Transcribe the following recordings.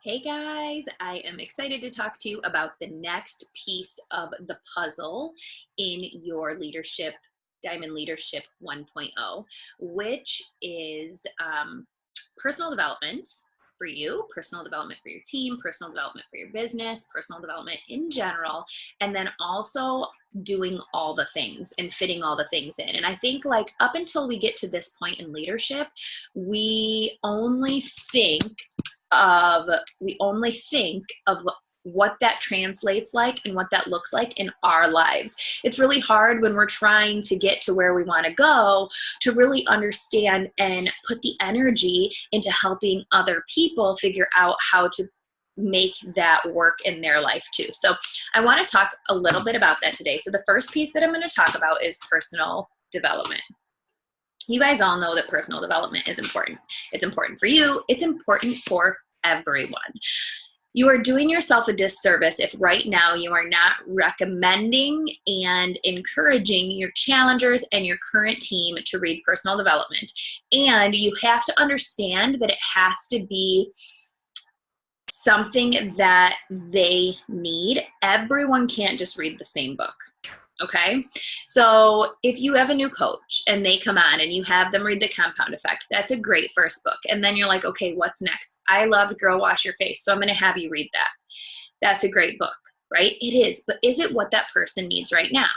Hey guys, I am excited to talk to you about the next piece of the puzzle in your leadership, Diamond Leadership 1.0, which is personal development for you, personal development for your team, personal development for your business, personal development in general, and then also doing all the things and fitting all the things in. And I think like up until we get to this point in leadership, we only think we only think of what that translates like and what that looks like in our lives. It's really hard when we're trying to get to where we want to go to really understand and put the energy into helping other people figure out how to make that work in their life too. So I want to talk a little bit about that today. So the first piece that I'm going to talk about is personal development. You guys all know that personal development is important. It's important for you. It's important for everyone. You are doing yourself a disservice if right now you are not recommending and encouraging your challengers and your current team to read personal development. And you have to understand that it has to be something that they need. Everyone can't just read the same book. Okay, so if you have a new coach and they come on and you have them read The Compound Effect, that's a great first book. And then you're like, okay, what's next? I loved Girl Wash Your Face, so I'm going to have you read that. That's a great book, right? It is, but is it what that person needs right now?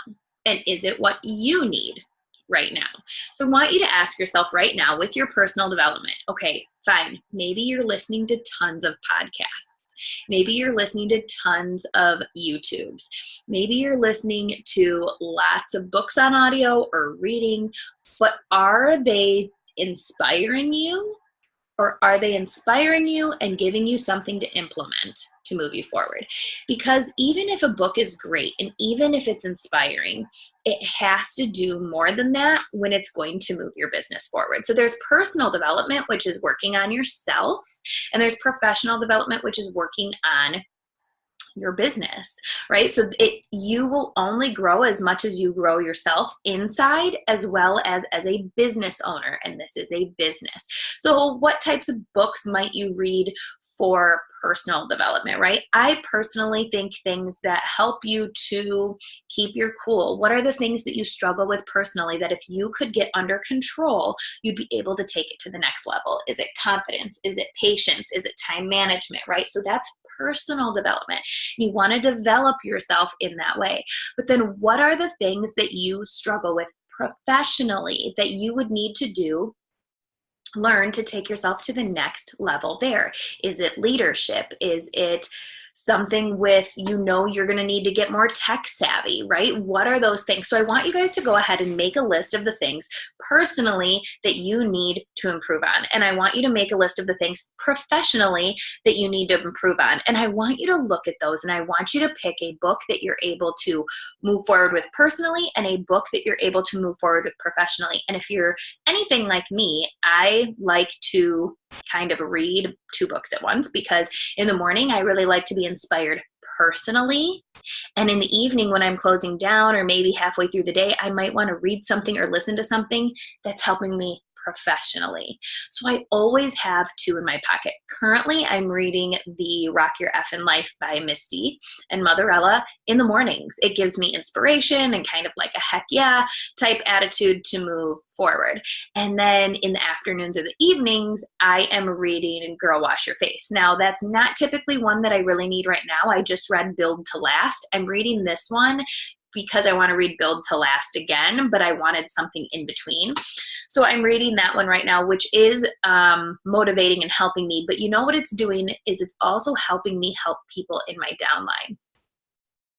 And is it what you need right now? So I want you to ask yourself right now with your personal development, okay, fine, maybe you're listening to tons of podcasts. Maybe you're listening to tons of YouTubes. Maybe you're listening to lots of books on audio or reading, but are they inspiring you? Or are they inspiring you and giving you something to implement to move you forward? Because even if a book is great and even if it's inspiring, it has to do more than that when it's going to move your business forward. So there's personal development, which is working on yourself, and there's professional development, which is working on your business, right? So you will only grow as much as you grow yourself inside as well as a business owner, and this is a business. So what types of books might you read for personal development, right? I personally think things that help you to keep your cool. What are the things that you struggle with personally that if you could get under control, you'd be able to take it to the next level? Is it confidence? Is it patience? Is it time management, right? So that's personal development. You want to develop yourself in that way. But then what are the things that you struggle with professionally that you would need to do, learn to take yourself to the next level there? Is it leadership? Is it something with, you're going to need to get more tech savvy, right? What are those things? So I want you guys to go ahead and make a list of the things personally that you need to improve on. And I want you to make a list of the things professionally that you need to improve on. And I want you to look at those, and I want you to pick a book that you're able to move forward with personally and a book that you're able to move forward with professionally. And if you're anything like me, I like to kind of read two books at once, because in the morning I really like to be inspired personally, and in the evening when I'm closing down or maybe halfway through the day, I might want to read something or listen to something that's helping me professionally. So I always have two in my pocket. Currently, I'm reading the Rock Your Effin' Life by Misty and Motherella in the mornings. It gives me inspiration and kind of like a heck yeah type attitude to move forward. And then in the afternoons or the evenings, I am reading Girl Wash Your Face. Now, that's not typically one that I really need right now. I just read Build to Last. I'm reading this one because I want to read Build to Last again, but I wanted something in between. So I'm reading that one right now, which is motivating and helping me. But you know what it's doing is it's also helping me help people in my downline.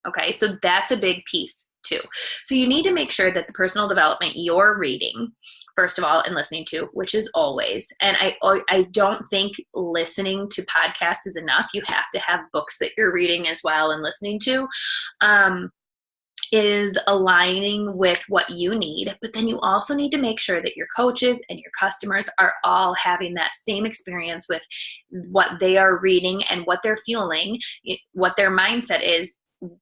Okay, so that's a big piece too. So you need to make sure that the personal development you're reading, first of all, and listening to, which is always, and I don't think listening to podcasts is enough. You have to have books that you're reading as well and listening to. Is aligning with what you need, but then you also need to make sure that your coaches and your customers are all having that same experience with what they are reading and what they're feeling, what their mindset is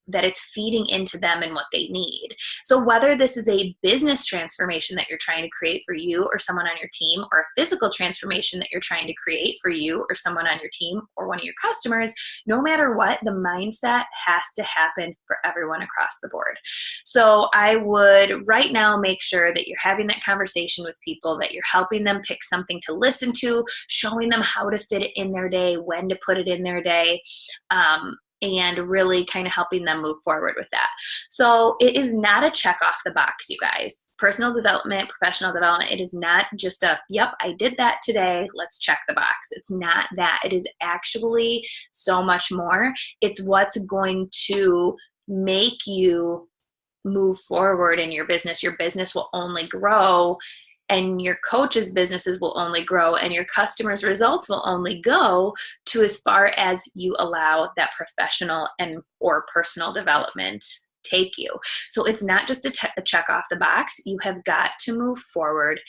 that it's feeding into them and what they need. So whether this is a business transformation that you're trying to create for you or someone on your team, or a physical transformation that you're trying to create for you or someone on your team or one of your customers, no matter what, the mindset has to happen for everyone across the board. So I would right now make sure that you're having that conversation with people, that you're helping them pick something to listen to, showing them how to fit it in their day, when to put it in their day, and really kind of helping them move forward with that. So it is not a check off the box, you guys. Personal development, professional development, it is not just a, yep, I did that today, let's check the box. It's not that. It is actually so much more. It's what's going to make you move forward in your business. Your business will only grow, and your coach's businesses will only grow, and your customers' results will only go to as far as you allow that professional and or personal development take you. So it's not just a check off the box. You have got to move forward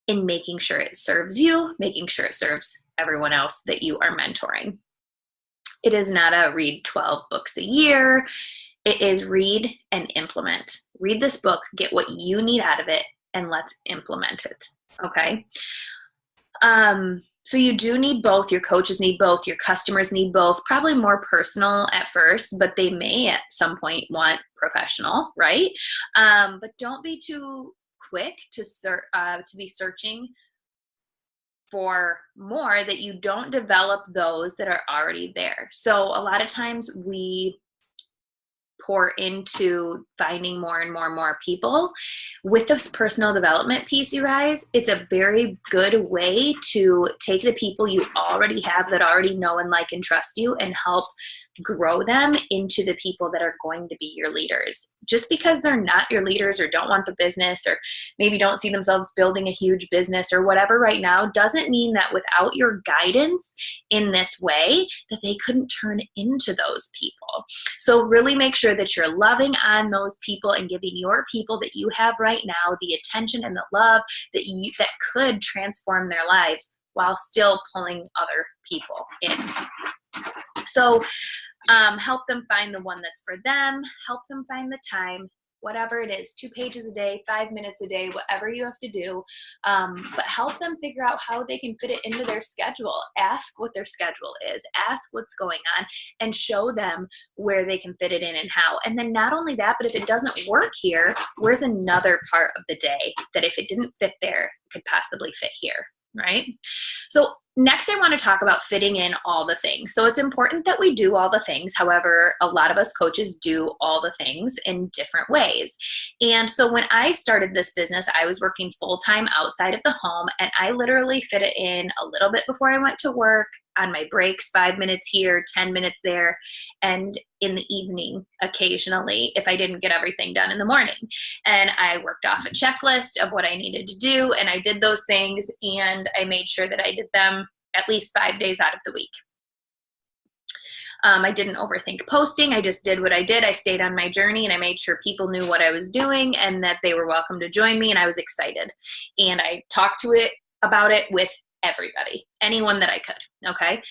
in making sure it serves you, making sure it serves everyone else that you are mentoring. It is not a read 12 books a year. It is read and implement. Read this book, get what you need out of it, and let's implement it, okay? So you do need both. Your coaches need both. Your customers need both. Probably more personal at first, but they may at some point want professional, right? But don't be too quick to be searching for more that you don't develop those that are already there. So a lot of times we pour into finding more and more and more people. With this personal development piece, you guys, it's a very good way to take the people you already have that already know and like and trust you and help grow them into the people that are going to be your leaders. Just because they're not your leaders or don't want the business or maybe don't see themselves building a huge business or whatever right now doesn't mean that without your guidance in this way that they couldn't turn into those people. So really make sure that you're loving on those people and giving your people that you have right now the attention and the love that could transform their lives while still pulling other people in. So help them find the one that's for them, help them find the time, whatever it is, 2 pages a day, 5 minutes a day, whatever you have to do, but help them figure out how they can fit it into their schedule. Ask what their schedule is, ask what's going on, and show them where they can fit it in and how. And then not only that, but if it doesn't work here, where's another part of the day that if it didn't fit there, could possibly fit here, right? So next, I want to talk about fitting in all the things. So it's important that we do all the things. However, a lot of us coaches do all the things in different ways. And so when I started this business, I was working full-time outside of the home, and I literally fit it in a little bit before I went to work, on my breaks, 5 minutes here, 10 minutes there, and in the evening occasionally if I didn't get everything done in the morning. And I worked off a checklist of what I needed to do, and I did those things, and I made sure that I did them at least 5 days out of the week. I didn't overthink posting. I just did what I did. I stayed on my journey, and I made sure people knew what I was doing and that they were welcome to join me, and I was excited. And I talked about it with everybody, anyone that I could, okay?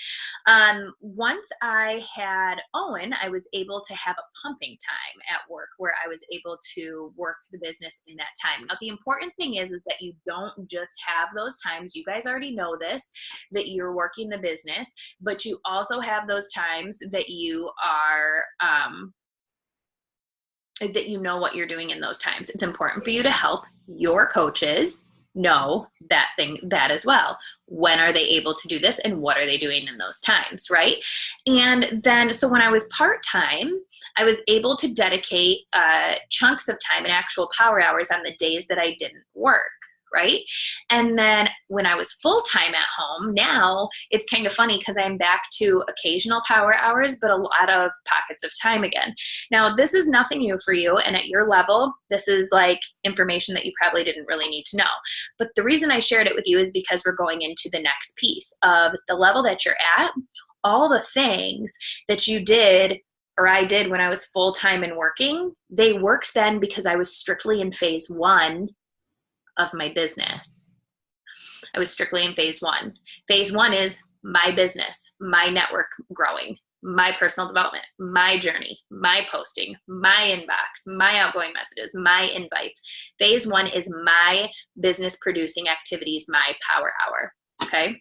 Once I had Owen, I was able to have a pumping time at work where I was able to work the business in that time. Now, the important thing is that you don't just have those times. You guys already know this, that you're working the business, but you also have those times that you are, that you know what you're doing in those times. It's important for you to help your coaches know that as well. When are they able to do this, and what are they doing in those times, right? And then, so when I was part-time, I was able to dedicate chunks of time and actual power hours on the days that I didn't work, right? And then when I was full-time at home, now it's kind of funny because I'm back to occasional power hours, but a lot of pockets of time again. Now, this is nothing new for you, and at your level, this is like information that you probably didn't really need to know. But the reason I shared it with you is because we're going into the next piece of the level that you're at. All the things that you did or I did when I was full-time and working, they worked then because I was strictly in phase 1 of my business. I was strictly in phase 1. Phase 1 is my business, my network growing, my personal development, my journey, my posting, my inbox, my outgoing messages, my invites. Phase 1 is my business producing activities, my power hour. Okay.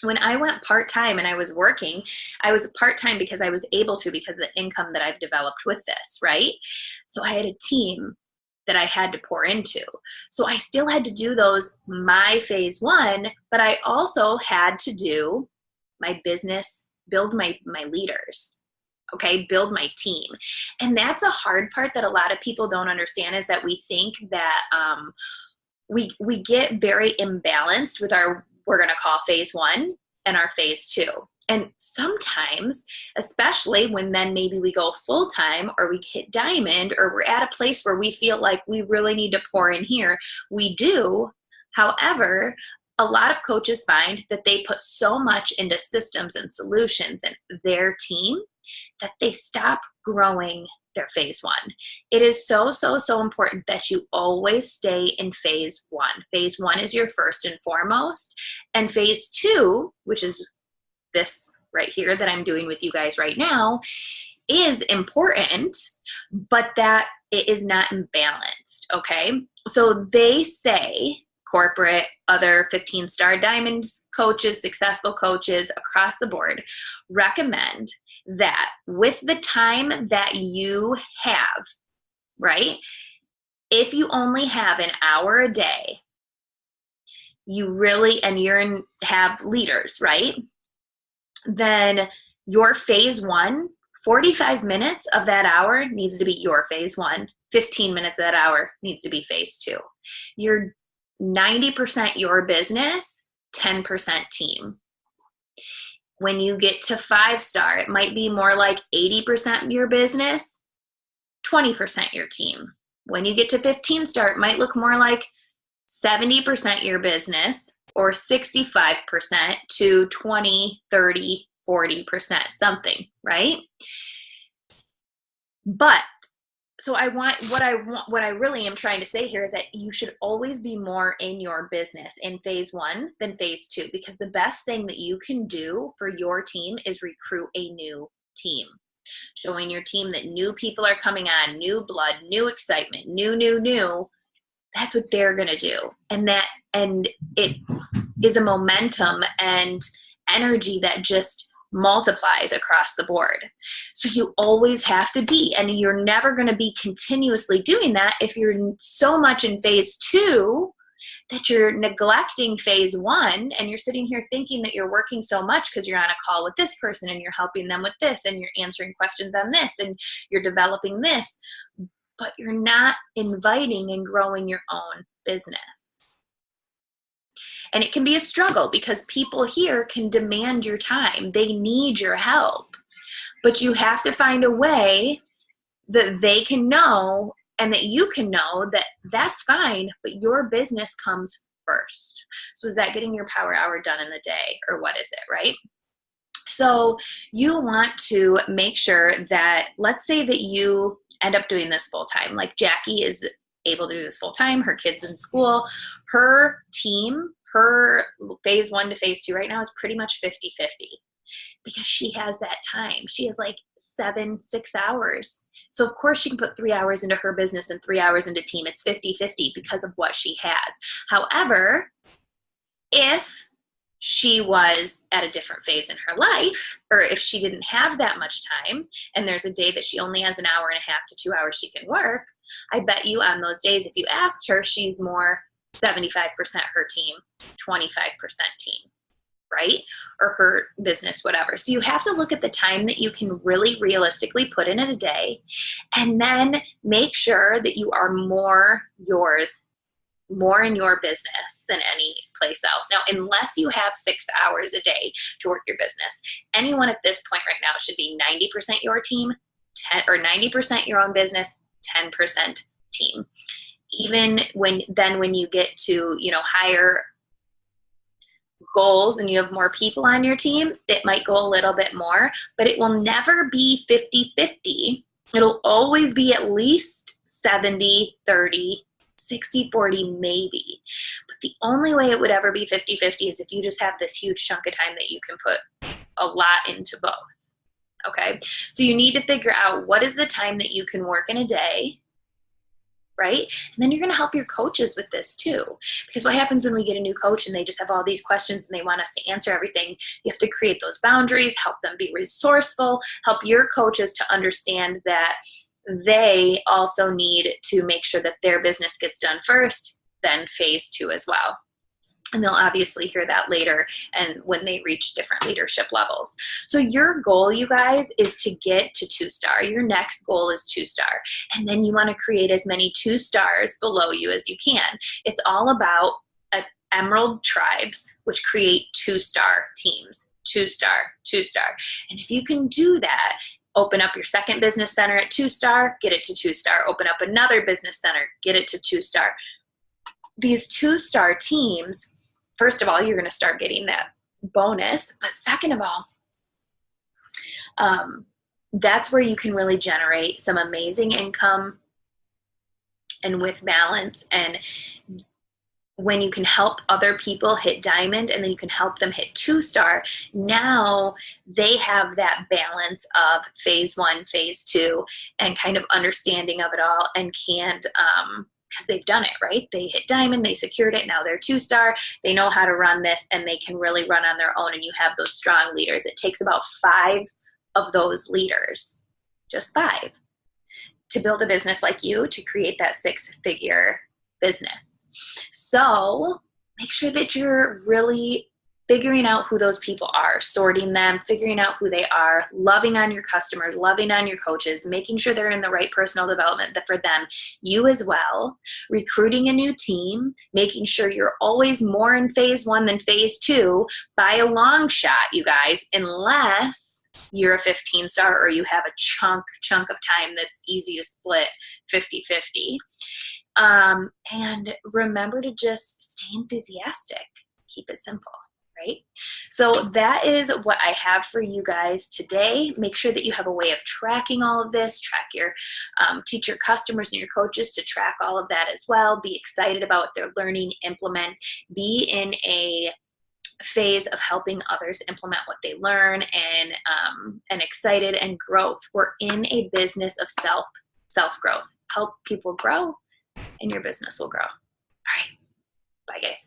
When I went part-time and I was working, I was part-time because I was able to, because of the income that I've developed with this, right? So I had a team that I had to pour into. So I still had to do those, my phase 1, but I also had to do my business, build my leaders, okay, build my team. And that's a hard part that a lot of people don't understand, is that we think that we get very imbalanced with our, we're going to call phase 1 and our phase 2. And sometimes, especially when then maybe we go full-time or we hit diamond, or we're at a place where we feel like we really need to pour in here, we do. However, a lot of coaches find that they put so much into systems and solutions and their team that they stop growing their phase 1. It is so, so, so important that you always stay in phase 1. Phase 1 is your first and foremost. And phase 2, which is this right here that I'm doing with you guys right now, is important, but that it is not imbalanced, okay? So they say, corporate, other 15-star diamonds coaches, successful coaches across the board recommend that with the time that you have, right? If you only have an hour a day, you really, and have leaders, right? Then your phase 1, 45 minutes of that hour needs to be your phase 1. 15 minutes of that hour needs to be phase 2. You're 90% your business, 10% team. When you get to 5-star, it might be more like 80% your business, 20% your team. When you get to 15-star, it might look more like 70% your business, or 65% to 20, 30, 40%, something, right? But so what I really am trying to say here is that you should always be more in your business in phase 1 than phase 2, because the best thing that you can do for your team is recruit a new team. Showing your team that new people are coming on, new blood, new excitement, new. That's what they're going to do. And it is a momentum and energy that just multiplies across the board. So you always have to be, and you're never going to be continuously doing that if you're so much in phase 2 that you're neglecting phase 1, and you're sitting here thinking that you're working so much because you're on a call with this person and you're helping them with this and you're answering questions on this and you're developing this, but you're not inviting and growing your own business. And it can be a struggle because people here can demand your time. They need your help. But you have to find a way that they can know and that you can know that that's fine, but your business comes first. So is that getting your power hour done in the day, or what is it, right? So you want to make sure that, let's say that you end up doing this full time, like Jackie is able to do this full time, her kids in school, her team, her phase 1 to phase 2 right now is pretty much 50-50 because she has that time. She has like 6 hours. So of course she can put 3 hours into her business and 3 hours into team. It's 50-50 because of what she has. However, if she was at a different phase in her life, or if she didn't have that much time and there's a day that she only has an hour and a half to 2 hours she can work, I bet you on those days, if you asked her, she's more 75% her team, 25% team, right? Or her business, whatever. So you have to look at the time that you can really realistically put in a day, and then make sure that you are more in your business than any place else. Now, unless you have 6 hours a day to work your business, anyone at this point right now should be 90% your team, 90% your own business, 10% team. Even when you get to, higher goals and you have more people on your team, it might go a little bit more, but it will never be 50-50. It'll always be at least 70-30, 60-40 maybe. But the only way it would ever be 50-50 is if you just have this huge chunk of time that you can put a lot into both. Okay, so you need to figure out what is the time that you can work in a day, right? And then you're going to help your coaches with this too. Because what happens when we get a new coach and they just have all these questions and they want us to answer everything, you have to create those boundaries, help them be resourceful, help your coaches to understand that they also need to make sure that their business gets done first, then phase 2 as well. And they'll obviously hear that later and when they reach different leadership levels. So your goal, you guys, is to get to 2-star. Your next goal is 2-star. And then you want to create as many 2 stars below you as you can. It's all about emerald tribes, which create 2-star teams. 2-star, 2-star. And if you can do that, open up your second business center at 2-star, get it to 2-star. Open up another business center, get it to 2-star. These 2-star teams, first of all, you're going to start getting that bonus. But second of all, that's where you can really generate some amazing income and with balance. And when you can help other people hit diamond and then you can help them hit 2-star, now they have that balance of phase 1, phase 2, and kind of understanding of it all and can't, because they've done it, right? They hit diamond, they secured it, now they're 2-star, they know how to run this, and they can really run on their own, and you have those strong leaders. It takes about 5 of those leaders, just 5, to build a business like you, to create that 6-figure business. So make sure that you're really figuring out who those people are, sorting them, figuring out who they are, loving on your customers, loving on your coaches, making sure they're in the right personal development for them, you as well, recruiting a new team, making sure you're always more in phase 1 than phase 2 by a long shot, you guys, unless you're a 15-star or you have a chunk of time that's easy to split 50-50. And remember to just stay enthusiastic. Keep it simple. Right? So that is what I have for you guys today. Make sure that you have a way of tracking all of this, teach your customers and your coaches to track all of that as well. Be excited about what they're learning, implement, be in a phase of helping others implement what they learn, and excited and growth. We're in a business of self-growth. Help people grow and your business will grow. All right. Bye guys.